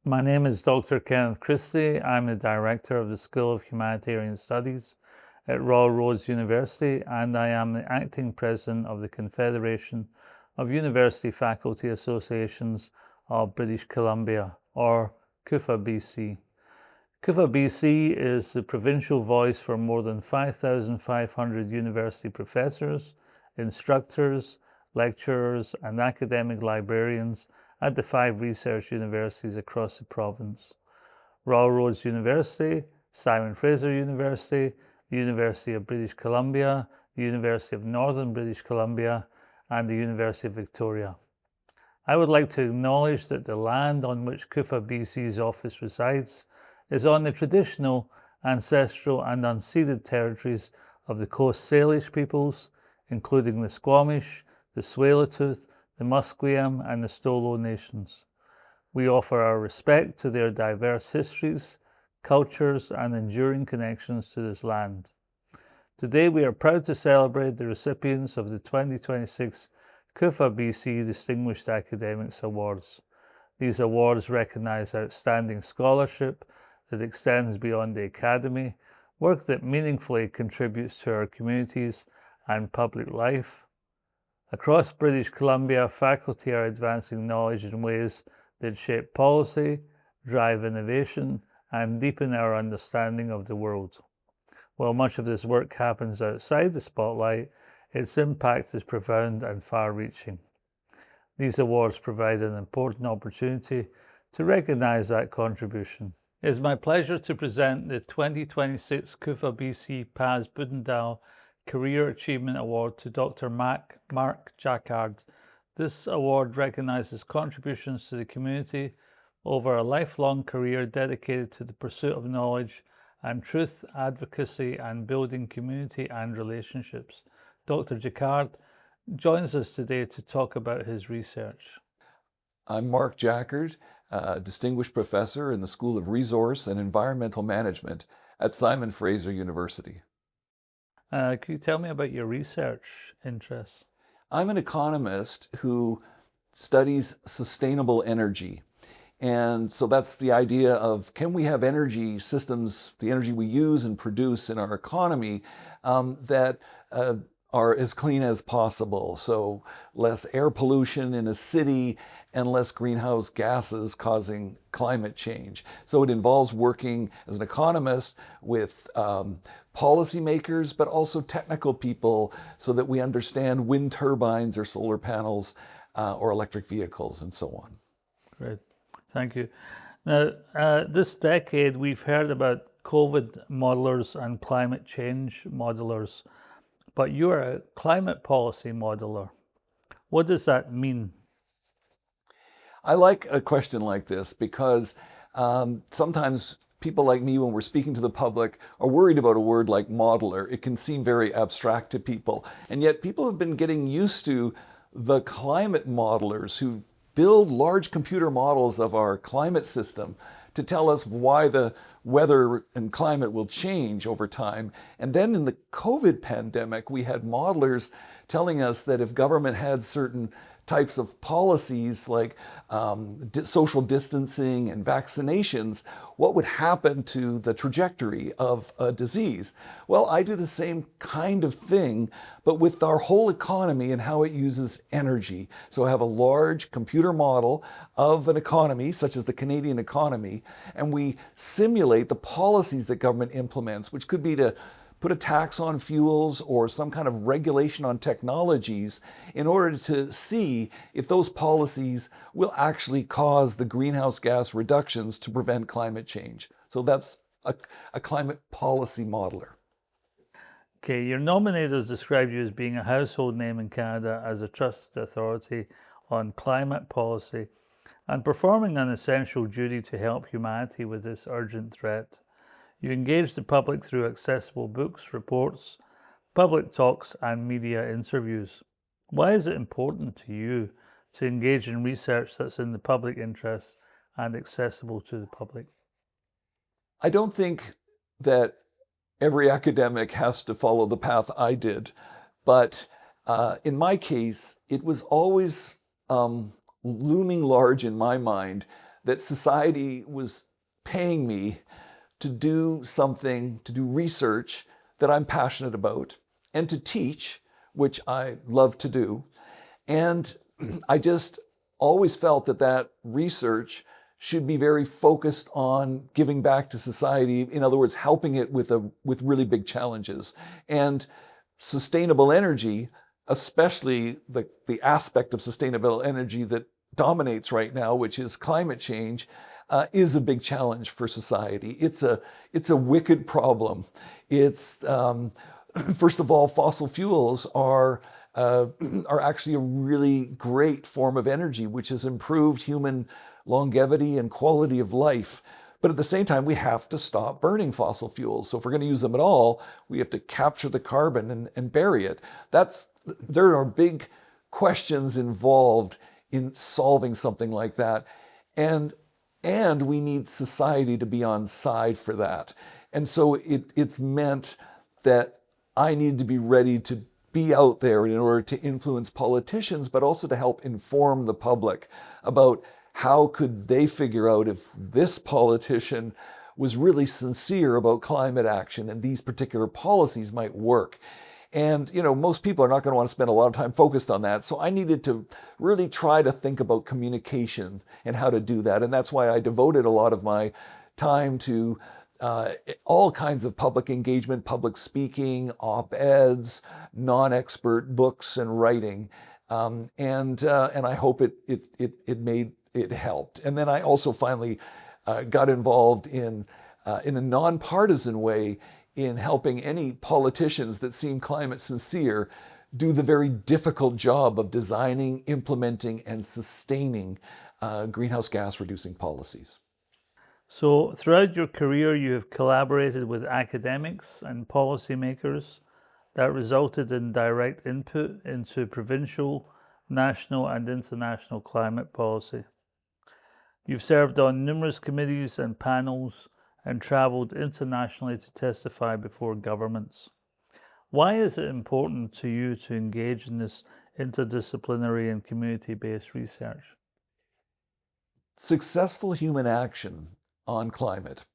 My name is Dr. Kenneth Christie. I'm the Director of the School of Humanitarian Studies at Royal Roads University, and I am the Acting President of the Confederation of University Faculty Associations of British Columbia, or CUFA BC. CUFA BC is the provincial voice for more than 5,500 university professors, instructors, lecturers, and academic librarians at the 5 research universities across the province: Royal Roads University, Simon Fraser University, the University of British Columbia, the University of Northern British Columbia, and the University of Victoria. I would like to acknowledge that the land on which CUFA BC's office resides is on the traditional, ancestral, and unceded territories of the Coast Salish peoples, including the Squamish, the Tsleil-Waututh, the Musqueam, and the Stolo nations. We offer our respect to their diverse histories, cultures, and enduring connections to this land. Today, we are proud to celebrate the recipients of the 2026 CUFA BC Distinguished Academics Awards. These awards recognize outstanding scholarship that extends beyond the academy, work that meaningfully contributes to our communities and public life. Across British Columbia, faculty are advancing knowledge in ways that shape policy, drive innovation, and deepen our understanding of the world. While much of this work happens outside the spotlight, its impact is profound and far-reaching. These awards provide an important opportunity to recognize that contribution. It is my pleasure to present the 2026 CUFA BC Paz Buttedahl Career Achievement Award to Dr. Mark Jaccard. This award recognizes contributions to the community over a lifelong career dedicated to the pursuit of knowledge and truth, advocacy, and building community and relationships. Dr. Jaccard joins us today to talk about his research. I'm Mark Jaccard, a distinguished professor in the School of Resource and Environmental Management at Simon Fraser University. Can you tell me about your research interests? I'm an economist who studies sustainable energy. And so that's the idea of, can we have energy systems, the energy we use and produce in our economy, that are as clean as possible? So less air pollution in a city and less greenhouse gases causing climate change. So it involves working as an economist with policymakers, but also technical people, so that we understand wind turbines or solar panels or electric vehicles and so on. Great, thank you. Now, this decade we've heard about COVID modelers and climate change modelers, but you're a climate policy modeler. What does that mean? I like a question like this because sometimes people like me, when we're speaking to the public, are worried about a word like modeler. It can seem very abstract to people. And yet people have been getting used to the climate modelers who build large computer models of our climate system to tell us why the weather and climate will change over time. And then in the COVID pandemic, we had modelers telling us that if government had certain types of policies like social distancing and vaccinations, what would happen to the trajectory of a disease? Well, I do the same kind of thing, but with our whole economy and how it uses energy. So I have a large computer model of an economy, such as the Canadian economy, and we simulate the policies that government implements, which could be to put a tax on fuels or some kind of regulation on technologies in order to see if those policies will actually cause the greenhouse gas reductions to prevent climate change. So that's a climate policy modeler. Okay, your nominators describe you as being a household name in Canada as a trusted authority on climate policy and performing an essential duty to help humanity with this urgent threat. You engage the public through accessible books, reports, public talks, and media interviews. Why is it important to you to engage in research that's in the public interest and accessible to the public? I don't think that every academic has to follow the path I did, but in my case, it was always looming large in my mind that society was paying me to do something, to do research that I'm passionate about, and to teach, which I love to do. And I just always felt that that research should be very focused on giving back to society. In other words, helping it with really big challenges. And sustainable energy, especially the aspect of sustainable energy that dominates right now, which is climate change, is a big challenge for society. It's a wicked problem. It's first of all, fossil fuels are actually a really great form of energy, which has improved human longevity and quality of life. But at the same time, we have to stop burning fossil fuels. So if we're going to use them at all, we have to capture the carbon and bury it. There are big questions involved in solving something like that. And we need society to be on side for that. And so it's meant that I need to be ready to be out there in order to influence politicians, but also to help inform the public about how could they figure out if this politician was really sincere about climate action and these particular policies might work. And, most people are not going to want to spend a lot of time focused on that. So I needed to really try to think about communication and how to do that. And that's why I devoted a lot of my time to all kinds of public engagement, public speaking, op-eds, non-expert books and writing. And I hope it helped. And then I also finally got involved in a nonpartisan way in helping any politicians that seem climate sincere do the very difficult job of designing, implementing, and sustaining greenhouse gas reducing policies. So throughout your career, you have collaborated with academics and policymakers that resulted in direct input into provincial, national, and international climate policy. You've served on numerous committees and panels and traveled internationally to testify before governments. Why is it important to you to engage in this interdisciplinary and community-based research? Successful human action on climate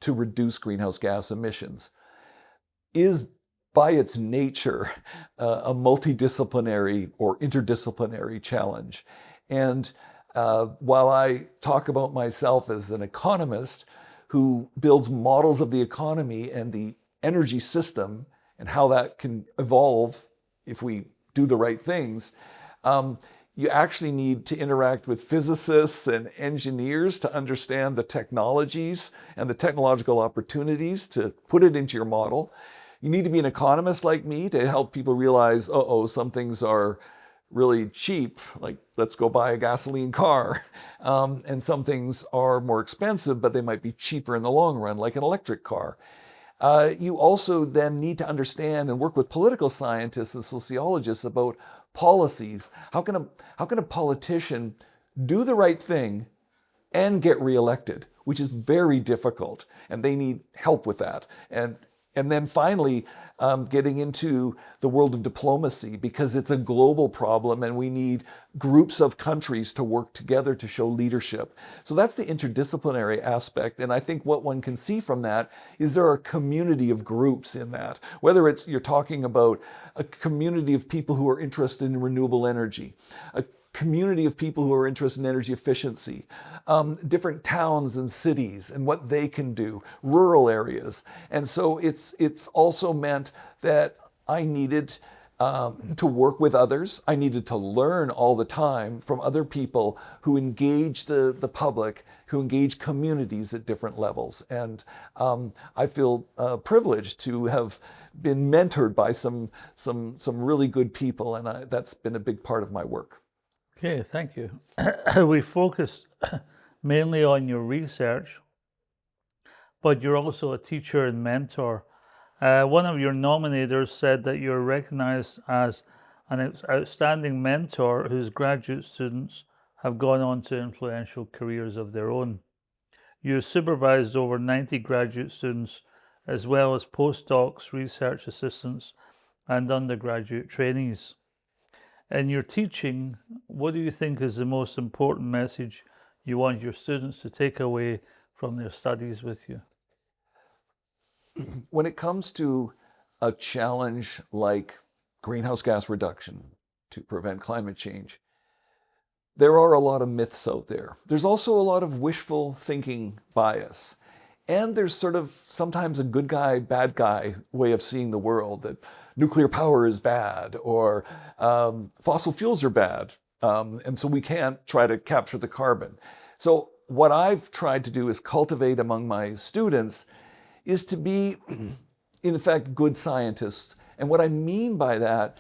to reduce greenhouse gas emissions is by its nature a multidisciplinary or interdisciplinary challenge. And while I talk about myself as an economist who builds models of the economy and the energy system and how that can evolve if we do the right things, you actually need to interact with physicists and engineers to understand the technologies and the technological opportunities to put it into your model. You need to be an economist like me to help people realize, some things are really cheap, like let's go buy a gasoline car. And some things are more expensive, but they might be cheaper in the long run, like an electric car. You also then need to understand and work with political scientists and sociologists about policies. How can a politician do the right thing and get reelected, which is very difficult, and they need help with that. And then finally, getting into the world of diplomacy, because it's a global problem and we need groups of countries to work together to show leadership. So that's the interdisciplinary aspect. And I think what one can see from that is there are a community of groups in that, whether it's you're talking about a community of people who are interested in renewable energy, a community of people who are interested in energy efficiency, different towns and cities and what they can do, rural areas. And so it's also meant that I needed to work with others. I needed to learn all the time from other people who engage the public, who engage communities at different levels. And I feel privileged to have been mentored by some really good people, and that's been a big part of my work. Okay, thank you. We focused mainly on your research, but you're also a teacher and mentor. One of your nominators said that you're recognized as an outstanding mentor whose graduate students have gone on to influential careers of their own. You supervised over 90 graduate students, as well as postdocs, research assistants, and undergraduate trainees. In your teaching, what do you think is the most important message you want your students to take away from their studies with you? When it comes to a challenge like greenhouse gas reduction to prevent climate change, there are a lot of myths out there. There's also a lot of wishful thinking bias. And there's sort of sometimes a good guy, bad guy way of seeing the world, that nuclear power is bad, or fossil fuels are bad, and so we can't try to capture the carbon. So what I've tried to do is cultivate among my students is to be, in fact, good scientists. And what I mean by that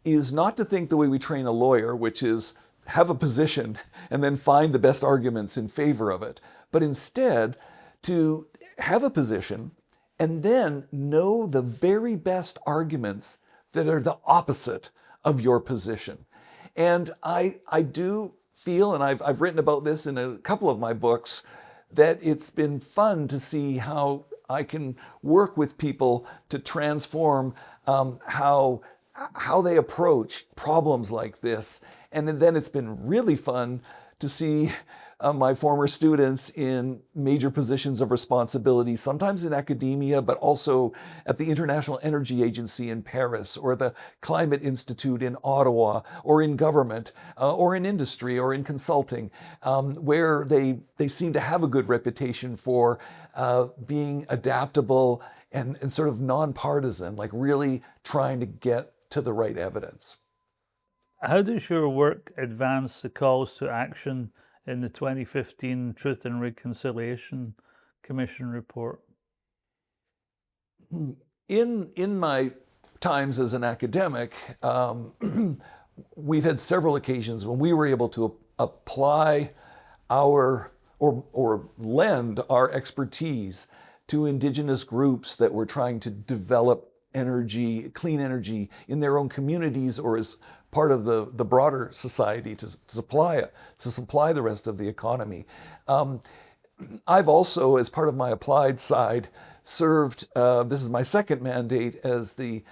is not to think the way we train a lawyer, which is have a position and then find the best arguments in favor of it, but instead to have a position and then know the very best arguments that are the opposite of your position. And I do feel, and I've written about this in a couple of my books, that it's been fun to see how I can work with people to transform how they approach problems like this. And then it's been really fun to see my former students in major positions of responsibility, sometimes in academia, but also at the International Energy Agency in Paris, or the Climate Institute in Ottawa, or in government, or in industry, or in consulting, where they seem to have a good reputation for being adaptable and sort of nonpartisan, like really trying to get to the right evidence. How does your work advance the calls to action in the 2015 Truth and Reconciliation Commission report? In my times as an academic, we've had several occasions when we were able to apply our or lend our expertise to Indigenous groups that were trying to develop energy, clean energy in their own communities or as part of the broader society to supply the rest of the economy. I've also, as part of my applied side, served, this is my second mandate, as the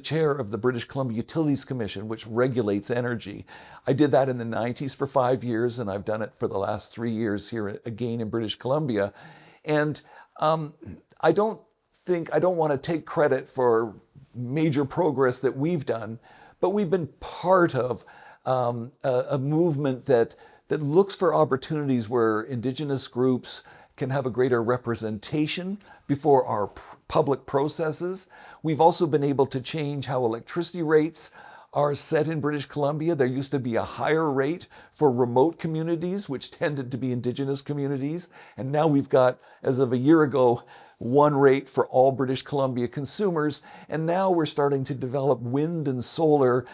chair of the British Columbia Utilities Commission, which regulates energy. I did that in the 90s for 5 years, and I've done it for the last 3 years here again in British Columbia. And I don't want to take credit for major progress that we've done, but we've been part of a movement that looks for opportunities where Indigenous groups can have a greater representation before our public processes. We've also been able to change how electricity rates are set in British Columbia. There used to be a higher rate for remote communities, which tended to be Indigenous communities. And now we've got, as of a year ago, one rate for all British Columbia consumers. And now we're starting to develop wind and solar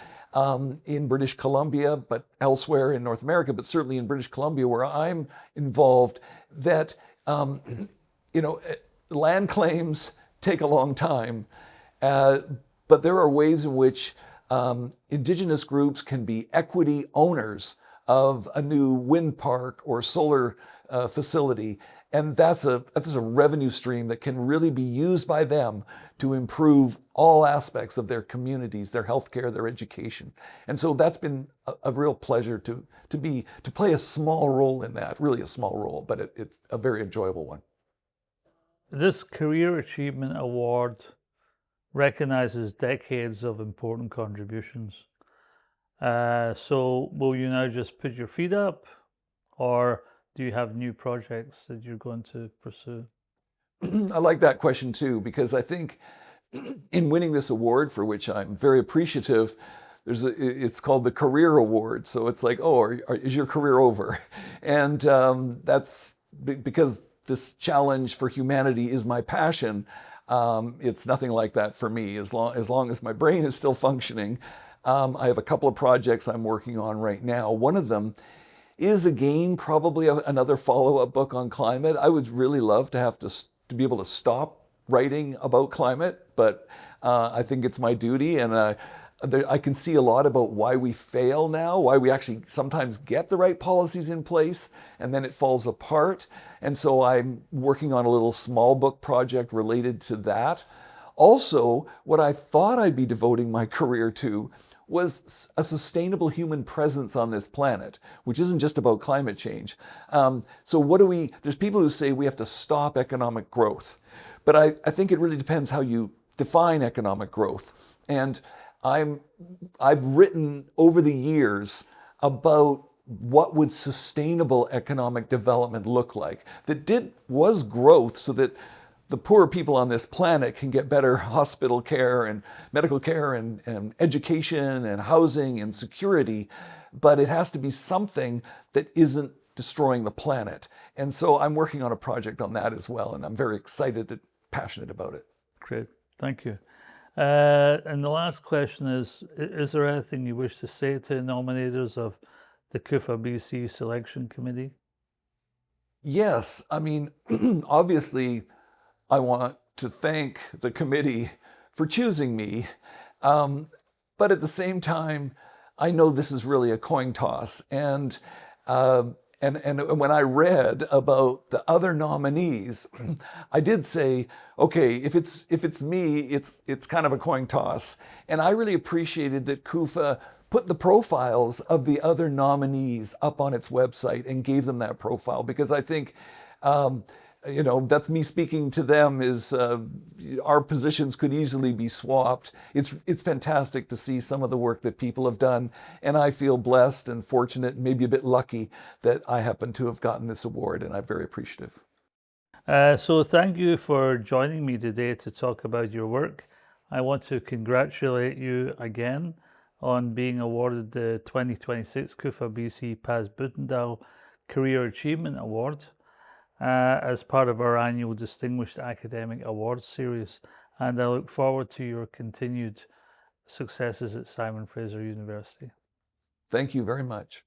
in British Columbia, but elsewhere in North America, but certainly in British Columbia, where I'm involved, that land claims take a long time, but there are ways in which Indigenous groups can be equity owners of a new wind park or solar facility. And that's a revenue stream that can really be used by them to improve all aspects of their communities, their healthcare, their education. And so that's been a real pleasure to play a small role in that, really a small role, but it's a very enjoyable one. This Career Achievement Award recognizes decades of important contributions. So will you now just put your feet up, or do you have new projects that you're going to pursue? I like that question too, because I think in winning this award, for which I'm very appreciative, it's called the Career Award. So it's like, is your career over? And that's because this challenge for humanity is my passion. It's nothing like that for me. As long as my brain is still functioning, I have a couple of projects I'm working on right now. One of them is, again, probably another follow-up book on climate. I would really love to be able to stop writing about climate, but I think it's my duty, and I can see a lot about why we fail now, why we actually sometimes get the right policies in place, and then it falls apart. And so I'm working on a little small book project related to that. Also, what I thought I'd be devoting my career to was a sustainable human presence on this planet, which isn't just about climate change. So there's people who say we have to stop economic growth, but I think it really depends how you define economic growth. And I've written over the years about what would sustainable economic development look like that was growth so that the poorer people on this planet can get better hospital care and medical care and education and housing and security, but it has to be something that isn't destroying the planet. And so I'm working on a project on that as well, and I'm very excited and passionate about it. Great, thank you. And the last question is there anything you wish to say to nominators of the CUFA BC Selection Committee? Yes, I mean, obviously, I want to thank the committee for choosing me, but at the same time, I know this is really a coin toss. And when I read about the other nominees, I did say, okay, if it's me, it's kind of a coin toss. And I really appreciated that CUFA put the profiles of the other nominees up on its website and gave them that profile, because I think, that's me speaking to them, is our positions could easily be swapped. It's fantastic to see some of the work that people have done, and I feel blessed and fortunate and maybe a bit lucky that I happen to have gotten this award, and I'm very appreciative. So thank you for joining me today to talk about your work. I want to congratulate you again on being awarded the 2026 CUFA BC Paz Buttedahl Career Achievement Award as part of our annual Distinguished Academic Awards series. And I look forward to your continued successes at Simon Fraser University. Thank you very much.